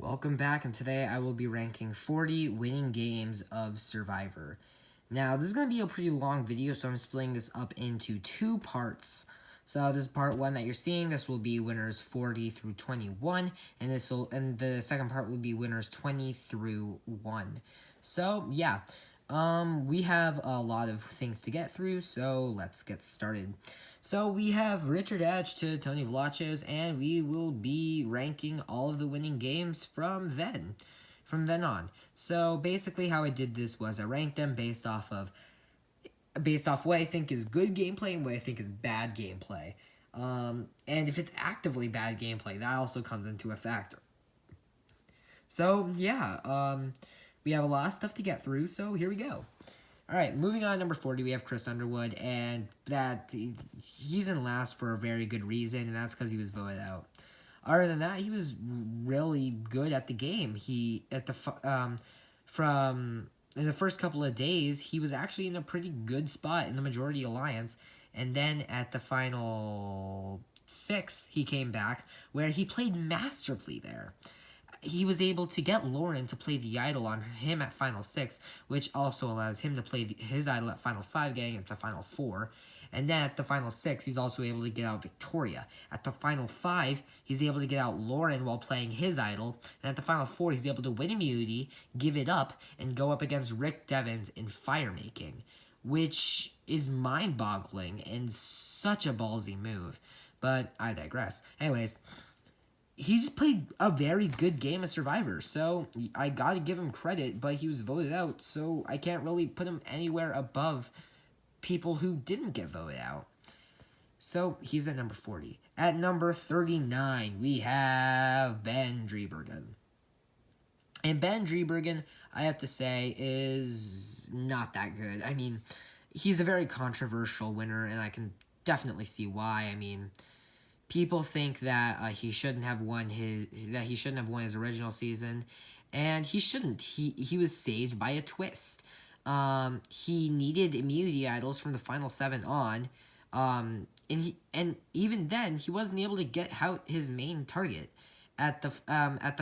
Welcome back, and today I will be ranking 40 winning games of Survivor. Now, this is going to be a pretty long video, so I'm splitting this up into two parts. So this is part 1 that you're seeing. This will be winners 40 through 21, and the second part will be winners 20 through 1. So, yeah. We have a lot of things to get through, so let's get started. So we have Richard Edge to Tony Vlachos, and we will be ranking all of the winning games from then on. So basically how I did this was I ranked them based off what I think is good gameplay and what I think is bad gameplay. And if it's actively bad gameplay, that also comes into a factor. So, yeah, we have a lot of stuff to get through, so here we go. Alright, moving on to number 40, we have Chris Underwood, and he's in last for a very good reason, and that's because he was voted out. Other than that, he was really good at the game. In the first couple of days, he was actually in a pretty good spot in the Majority Alliance, and then at the final 6, he came back, where he played masterfully there. He was able to get Lauren to play the idol on him at Final 6, which also allows him to play his idol at Final 5, getting him to Final 4. And then at the Final 6, he's also able to get out Victoria. At the Final 5, he's able to get out Lauren while playing his idol. And at the Final 4, he's able to win immunity, give it up, and go up against Rick Devens in fire making, which is mind-boggling and such a ballsy move. But I digress. Anyways, he just played a very good game of Survivor, so I gotta give him credit, but he was voted out, so I can't really put him anywhere above people who didn't get voted out. So, he's at number 40. At number 39, we have Ben Driebergen. And Ben Driebergen, I have to say, is not that good. I mean, he's a very controversial winner, and I can definitely see why. I mean, people think that he shouldn't have won his original season, and he shouldn't. He was saved by a twist. He needed immunity idols from the final 7 on, and even then he wasn't able to get out his main target at the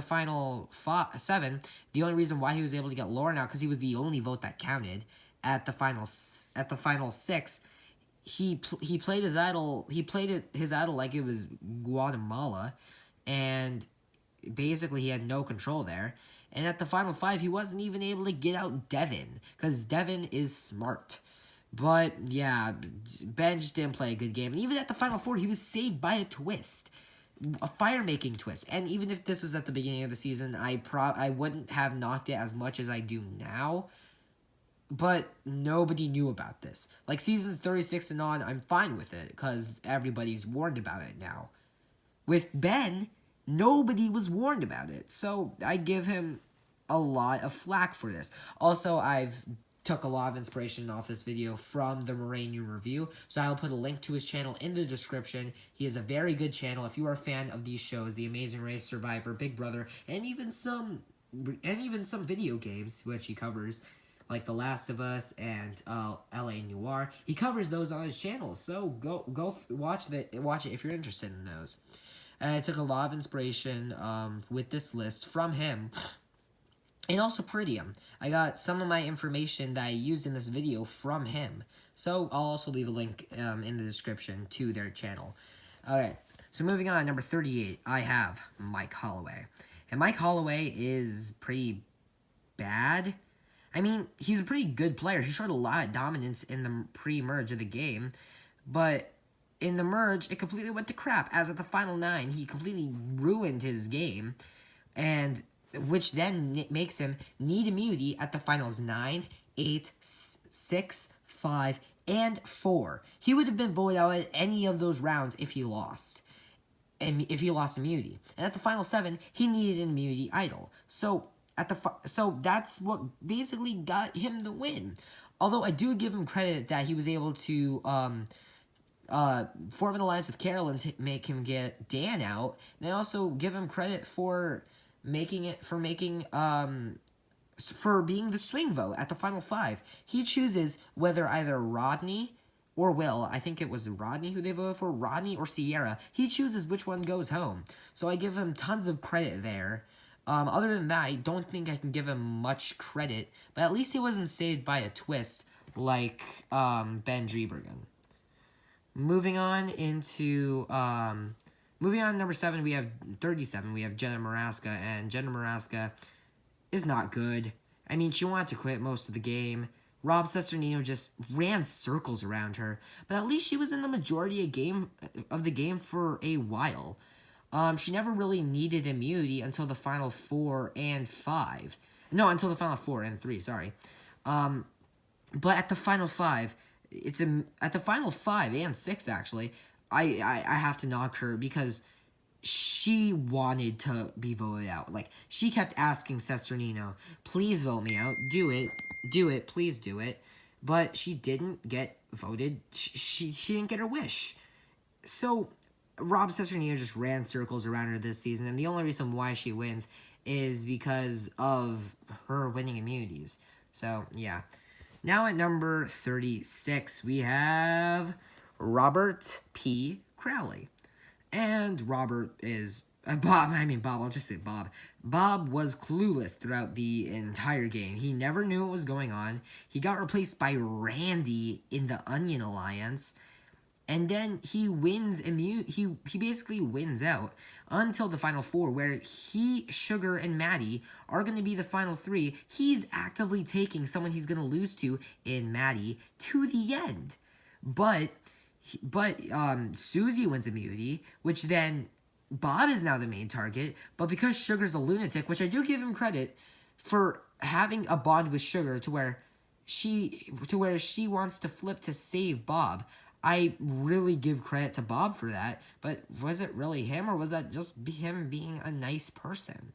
final 7. The only reason why he was able to get Lauren out because he was the only vote that counted at the final 6. He played his idol. He played his idol like it was Guatemala, and basically he had no control there. And at the final 5, he wasn't even able to get out Devin because Devin is smart. But yeah, Ben just didn't play a good game. And even at the final 4, he was saved by a twist, a fire-making twist. And even if this was at the beginning of the season, I wouldn't have knocked it as much as I do now. But nobody knew about this. Like, seasons 36 and on, I'm fine with it, because everybody's warned about it now. With Ben, nobody was warned about it, so I give him a lot of flack for this. Also, I've took a lot of inspiration off this video from the Moranian Review, so I'll put a link to his channel in the description. He has a very good channel. If you are a fan of these shows, The Amazing Race, Survivor, Big Brother, and even some video games, which he covers, like The Last of Us and L.A. Noire. He covers those on his channel, so go watch it if you're interested in those. And I took a lot of inspiration with this list from him, and also Peridium. I got some of my information that I used in this video from him, so I'll also leave a link in the description to their channel. Alright, so moving on, number 38, I have Mike Holloway. And Mike Holloway is pretty bad. I mean, he's a pretty good player. He showed a lot of dominance in the pre-merge of the game, but in the merge, it completely went to crap, as at the final 9, he completely ruined his game, and which then makes him need immunity at the finals 9, 8, 6, 5, and 4. He would have been voted out at any of those rounds if he lost. And if he lost immunity. And at the final 7, he needed an immunity idol. So that's what basically got him the win. Although I do give him credit that he was able to form an alliance with Carolyn to make him get Dan out, and I also give him credit for for being the swing vote at the final 5. He chooses whether either Rodney or Will, I think it was Rodney who they voted for, Rodney or Sierra. He chooses which one goes home. So I give him tons of credit there. Other than that, I don't think I can give him much credit, but at least he wasn't saved by a twist like Ben Rieberg. Moving on into number 7, we have 37. We have Jenna Marasca, and Jenna Marasca is not good. I mean, she wanted to quit most of the game. Rob Cesternino just ran circles around her, but at least she was in the majority of the game for a while. She never really needed immunity until the final 4 and 5. No, until the final 4 and 3, sorry. But at the final 5, at the final 5 and 6, actually, I have to knock her because she wanted to be voted out. Like, she kept asking Cesternino, please vote me out, do it, please do it. But she didn't get voted. She didn't get her wish. So Rob Cesternino just ran circles around her this season, and the only reason why she wins is because of her winning immunities. So, yeah. Now at number 36, we have Robert P. Crowley. And Robert is... Bob, I'll just say Bob. Bob was clueless throughout the entire game. He never knew what was going on. He got replaced by Randy in the Onion Alliance. And then he wins he basically wins out until the final 4, where he, Sugar, and Maddie are going to be the final 3. He's actively taking someone he's going to lose to in Maddie to the end. But Susie wins immunity, which then Bob is now the main target. But because Sugar's a lunatic, which I do give him credit for having a bond with Sugar to where she wants to flip to save Bob. I really give credit to Bob for that, but was it really him, or was that just him being a nice person?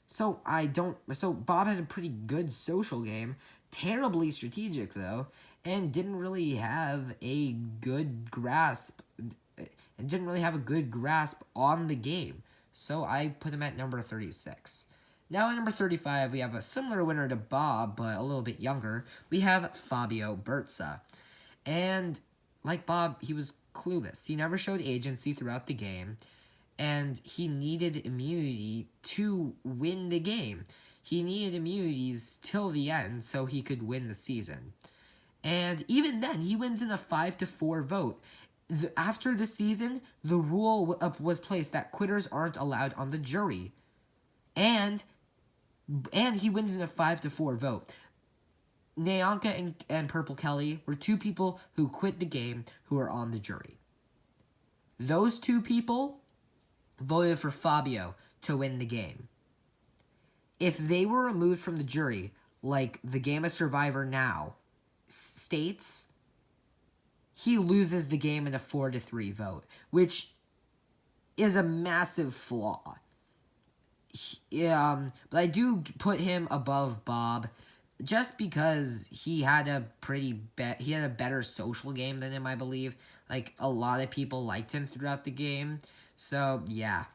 So Bob had a pretty good social game, terribly strategic though, and didn't really have a good grasp on the game. So I put him at number 36. Now at number 35, we have a similar winner to Bob, but a little bit younger. We have Fabio Bertza. And like Bob, he was clueless. He never showed agency throughout the game, and he needed immunity to win the game. He needed immunities till the end so he could win the season. And even then, he wins in a 5-4 vote. After the season, the rule was placed that quitters aren't allowed on the jury. And he wins in a 5-4 vote. Nyanka and Purple Kelly were 2 people who quit the game who are on the jury. Those 2 people voted for Fabio to win the game. If they were removed from the jury, like the Game of Survivor now states, he loses the game in a 4-3 vote, which is a massive flaw. But I do put him above Bob, just because he had a better social game than him, I believe. Like, a lot of people liked him throughout the game. So, yeah.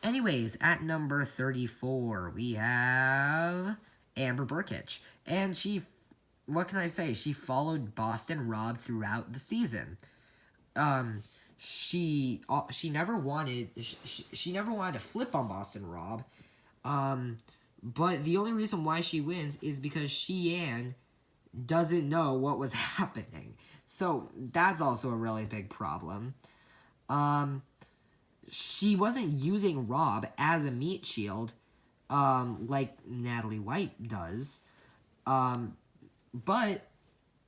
Anyways, at number 34, we have Amber Burkich. And what can I say? She followed Boston Rob throughout the season. She never wanted to flip on Boston Rob. But the only reason why she wins is because Sheehan doesn't know what was happening. So that's also a really big problem. She wasn't using Rob as a meat shield, like Natalie White does. But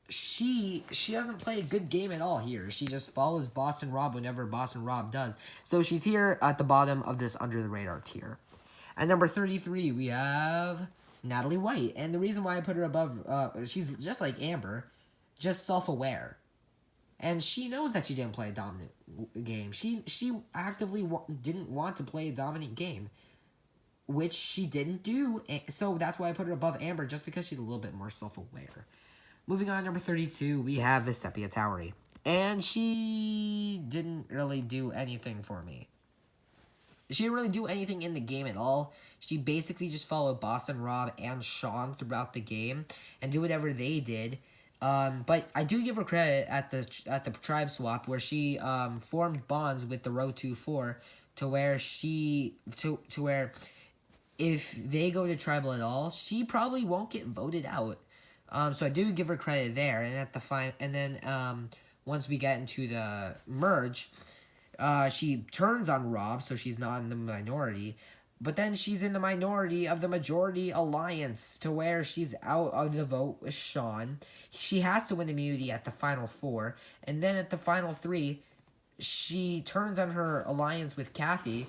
she doesn't play a good game at all here. She just follows Boston Rob whenever Boston Rob does. So she's here at the bottom of this under the radar tier. At number 33, we have Natalie White. And the reason why I put her above, she's just like Amber, just self-aware. And she knows that she didn't play a dominant game. She actively didn't want to play a dominant game, which she didn't do. So that's why I put her above Amber, just because she's a little bit more self-aware. Moving on, number 32, we have the Sepia Tower. And she didn't really do anything for me. She didn't really do anything in the game at all. She basically just followed Boston Rob and Sean throughout the game and do whatever they did. But I do give her credit at the tribe swap where she formed bonds with the Row 2-4 to where if they go to tribal at all, she probably won't get voted out. So I do give her credit there. And at the and then once we get into the merge, she turns on Rob, so she's not in the minority. But then she's in the minority of the majority alliance, to where she's out of the vote with Sean. She has to win immunity at the final 4. And then at the final 3, she turns on her alliance with Kathy,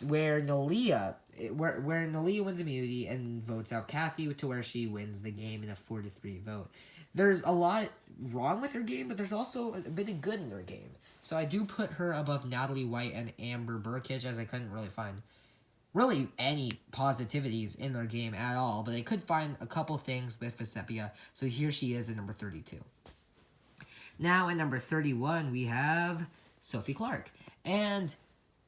where Nalia wins immunity and votes out Kathy, to where she wins the game in a 4-3 vote. There's a lot wrong with her game, but there's also a bit of good in her game. So I do put her above Natalie White and Amber Burkage, as I couldn't really find really any positivities in their game at all, but they could find a couple things with Sepia. So here she is at number 32. Now at number 31, we have Sophie Clark. And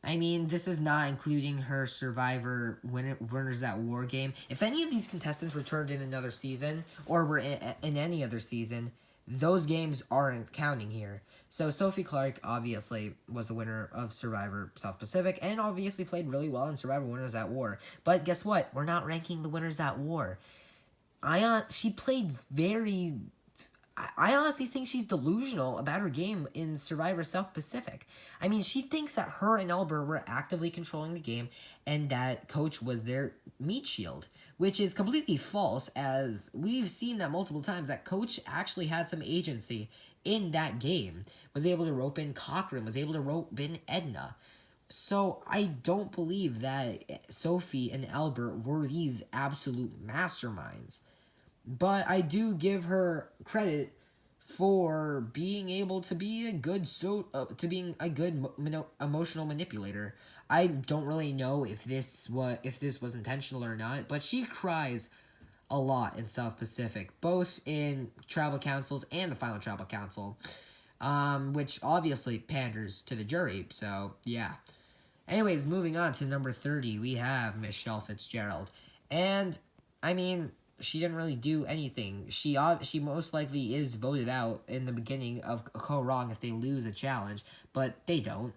I mean, this is not including her Survivor Winners at War game. If any of these contestants returned in another season, or were in any other season, those games aren't counting here. So Sophie Clark obviously was the winner of Survivor South Pacific, and obviously played really well in Survivor Winners at War. But guess what? We're not ranking the Winners at War. She played very... I honestly think she's delusional about her game in Survivor South Pacific. I mean, she thinks that her and Albert were actively controlling the game, and that Coach was their meat shield, which is completely false, as we've seen that multiple times, that Coach actually had some agency in that game. Was able to rope in Cochran, was able to rope in Edna. So I don't believe that Sophie and Albert were these absolute masterminds. But I do give her credit for being able to be a good emotional manipulator. I don't really know if this was intentional or not, but she cries a lot in South Pacific, both in tribal councils and the final tribal council, which obviously panders to the jury. So yeah. Anyways, moving on to number 30, we have Michelle Fitzgerald, and I mean, she didn't really do anything. She most likely is voted out in the beginning of Go Wrong if they lose a challenge, but they don't.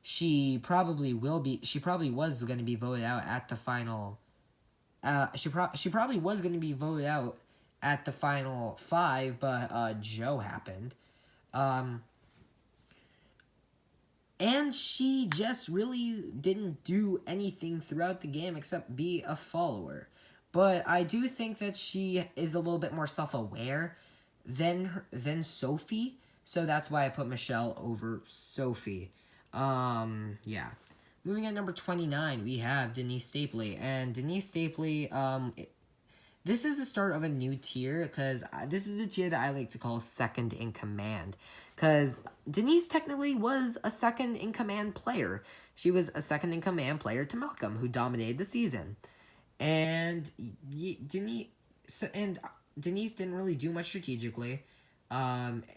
She probably will be. She probably was going to be voted out at the final. She probably was going to be voted out at the final 5, but Joe happened. And she just really didn't do anything throughout the game except be a follower. But I do think that she is a little bit more self-aware than Sophie. So that's why I put Michelle over Sophie. Yeah. Moving on, number 29, we have Denise Staples. And Denise Staples, this is the start of a new tier, because this is a tier that I like to call second in command. Because Denise technically was a second in command player. She was a second in command player to Malcolm, who dominated the season. And Denise didn't really do much strategically.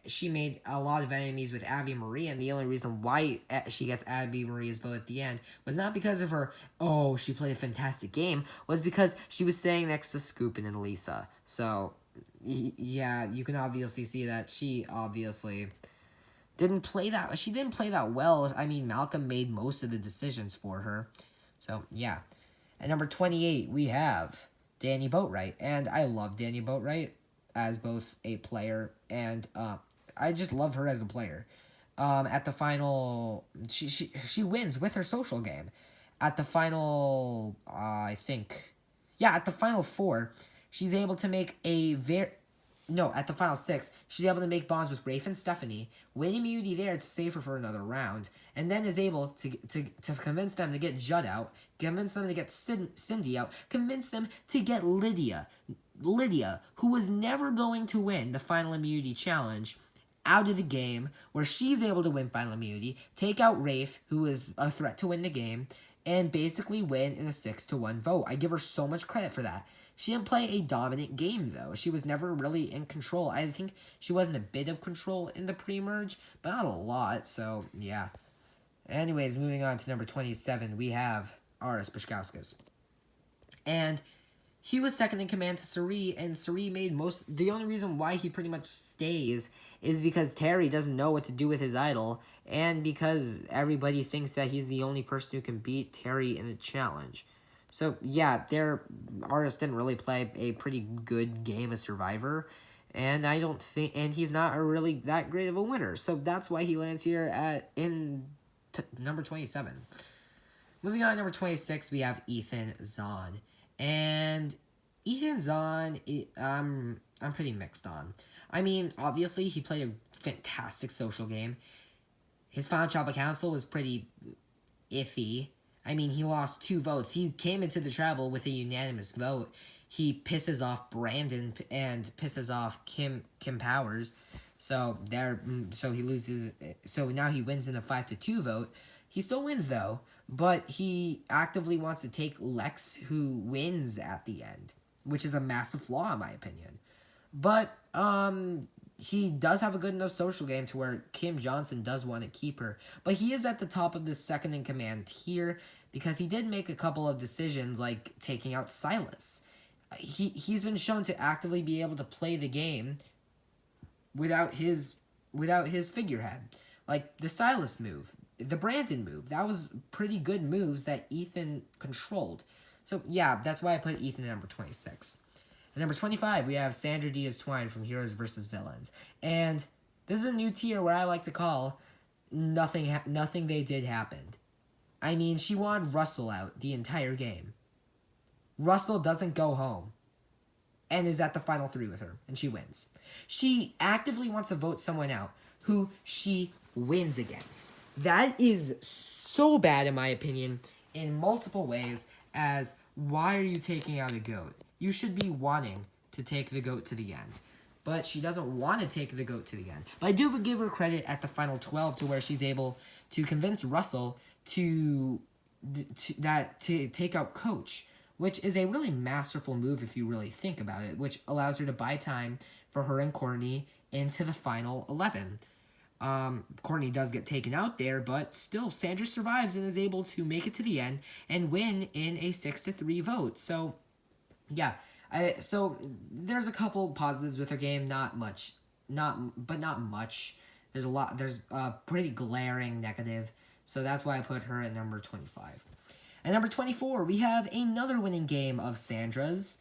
She made a lot of enemies with Abby Marie, and the only reason why she gets Abby Marie's vote at the end was not because of her, oh, she played a fantastic game, was because she was staying next to Scoopin and Lisa. So, yeah, you can obviously see that she obviously didn't play that well. I mean, Malcolm made most of the decisions for her. So, yeah. At number 28, we have Dania Boatwright, and I love Dania Boatwright as both a player, and I just love her as a player. At the final, she wins with her social game. At the final, at the final 4, she's able to make at the final 6, she's able to make bonds with Rafe and Stephanie, win immunity there to save her for another round, and then is able to convince them to get Judd out, convince them to get Cindy out, convince them to get Lydia, who was never going to win the final immunity challenge, out of the game, where she's able to win final immunity, take out Rafe, who is a threat to win the game, and basically win in a 6-1 vote. I give her so much credit for that. She didn't play a dominant game, though. She was never really in control. I think she was in a bit of control in the pre-merge, but not a lot, so yeah. Anyways, moving on to number 27, we have Artis Bushkauskas. And he was second in command to Sari, and Sari made the only reason why he pretty much stays is because Terry doesn't know what to do with his idol, and because everybody thinks that he's the only person who can beat Terry in a challenge. So, yeah, their Artis didn't really play a pretty good game of Survivor. And I don't think, and he's not a really that great of a winner. So that's why he lands here at number 27. Moving on, number 26, we have Ethan Zahn. And Ethan Zahn, I'm pretty mixed on. I mean, obviously, he played a fantastic social game. His final tribal council was pretty iffy. I mean, he lost 2 votes. He came into the tribal with a unanimous vote. He pisses off Brandon and pisses off Kim Powers. So he loses. So now he wins in a 5-2 vote. He still wins though, but he actively wants to take Lex, who wins at the end, which is a massive flaw in my opinion. But he does have a good enough social game to where Kim Johnson does want to keep her. But he is at the top of the second in command here because he did make a couple of decisions like taking out Silas. He's been shown to actively be able to play the game without his figurehead. Like the Silas move, the Brandon move. That was pretty good moves that Ethan controlled. So yeah, that's why I put Ethan at number 26. At number 25, we have Sandra DiazNite from Heroes vs. Villains. And this is a new tier where I like to call nothing they did happened. I mean, she wanted Russell out the entire game. Russell doesn't go home and is at the final 3 with her, and she wins. She actively wants to vote someone out who she wins against. That is so bad, in my opinion, in multiple ways, as why are you taking out a goat? You should be wanting to take the goat to the end. But she doesn't want to take the goat to the end. But I do give her credit at the final 12 to where she's able to convince Russell to take out Coach, which is a really masterful move if you really think about it, which allows her to buy time for her and Courtney into the final 11. Courtney does get taken out there, but still Sandra survives and is able to make it to the end and win in a 6-3 vote. So, yeah. So there's a couple positives with her game, not much. There's a pretty glaring negative. So that's why I put her at number 25. At number 24, we have another winning game of Sandra's,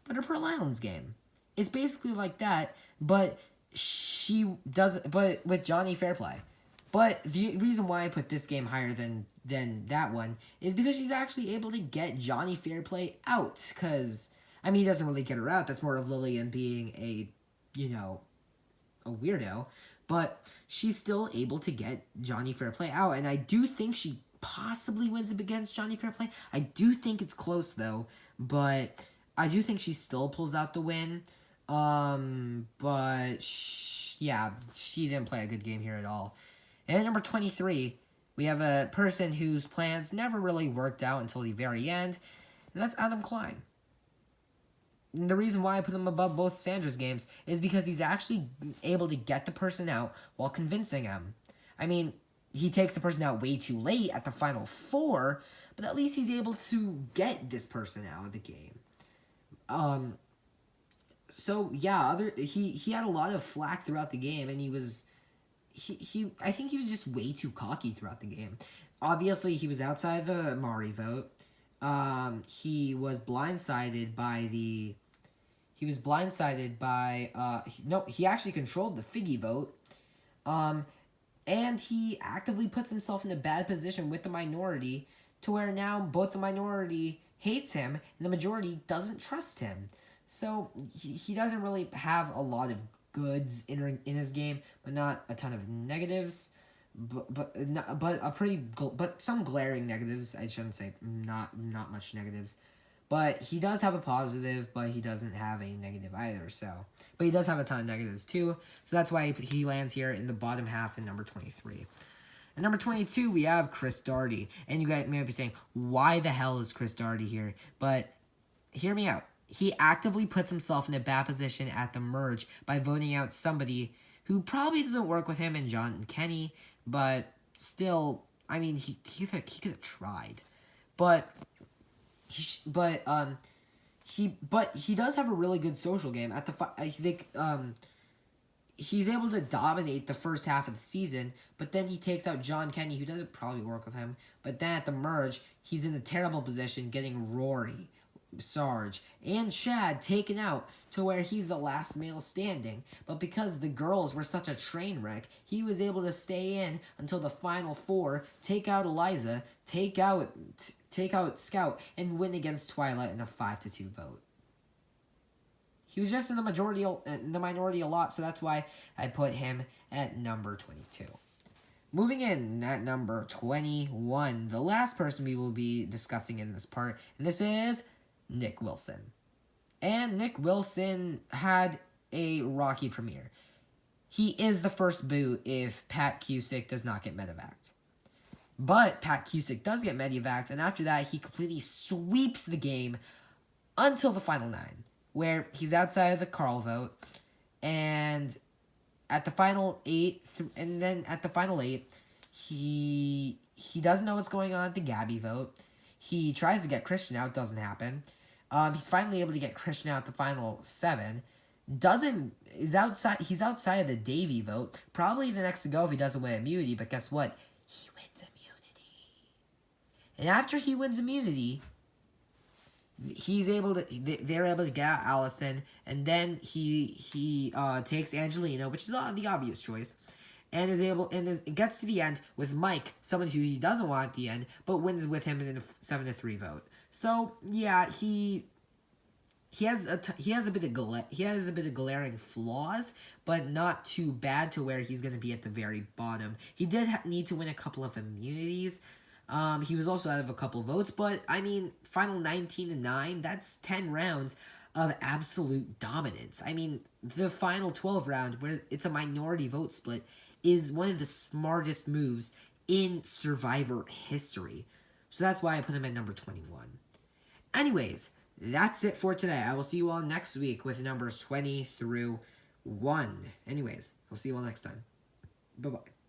but a Pearl Islands game. It's basically like that, but with Johnny Fairplay. But the reason why I put this game higher than that one is because she's actually able to get Johnny Fairplay out. Because, I mean, he doesn't really get her out. That's more of Lillian being a weirdo. But she's still able to get Johnny Fairplay out. And I do think she possibly wins against Johnny Fairplay. I do think it's close, though. But I do think she still pulls out the win. But she didn't play a good game here at all. And at number 23, we have a person whose plans never really worked out until the very end, and that's Adam Klein. And the reason why I put him above both Sandra's games is because he's actually able to get the person out while convincing him. I mean, he takes the person out way too late at the final 4, but at least he's able to get this person out of the game. So yeah, he had a lot of flack throughout the game, and I think he was just way too cocky throughout the game. Obviously, he was outside the Mari vote. He was blindsided by he actually controlled the Figgy vote. And he actively puts himself in a bad position with the minority to where now both the minority hates him and the majority doesn't trust him. So he doesn't really have a lot of goods in his game, but not a ton of negatives. But some glaring negatives. I shouldn't say not much negatives. But he does have a positive, but he doesn't have a negative either. But he does have a ton of negatives too. So that's why he lands here in the bottom half in number 23. At number 22, we have Chris Daugherty. And you guys may be saying, why the hell is Chris Daugherty here? But hear me out. He actively puts himself in a bad position at the merge by voting out somebody who probably doesn't work with him and John and Kenny, but still, I mean, he could have tried. But he does have a really good social game. At the he's able to dominate the first half of the season, but then he takes out John Kenny, who doesn't probably work with him. But then at the merge, he's in a terrible position, getting Rory, Sarge, and Chad taken out to where he's the last male standing. But because the girls were such a train wreck, he was able to stay in until the final four, take out Eliza, take out Scout, and win against Twilight in a 5-2 vote. He was just in the minority a lot, so that's why I put him at number 22. Moving in at number 21, the last person we will be discussing in this part, and this is Nick Wilson. And Nick Wilson had a rocky premiere. He is the first boot if Pat Cusick does not get medevaced. But Pat Cusick does get medevaced, and after that, he completely sweeps the game until the final 9. Where he's outside of the Carl vote, and at the final 8, he doesn't know what's going on at the Gabby vote. He tries to get Christian out, doesn't happen. He's finally able to get Christian out at the final 7. He's outside of the Davey vote. Probably the next to go if he doesn't win immunity, but guess what? He wins immunity. And after he wins immunity, they're able to get out Allison, and then he takes Angelina, which is the obvious choice, and gets to the end with Mike, someone who he doesn't want at the end, but wins with him in a 7-3 vote. So yeah, he has a bit of glaring flaws, but not too bad to where he's going to be at the very bottom. He did need to win a couple of immunities. He was also out of a couple votes, but, I mean, final 19-9, that's 10 rounds of absolute dominance. I mean, the final 12 round, where it's a minority vote split, is one of the smartest moves in Survivor history. So that's why I put him at number 21. Anyways, that's it for today. I will see you all next week with numbers 20 through 1. Anyways, I'll see you all next time. Bye-bye.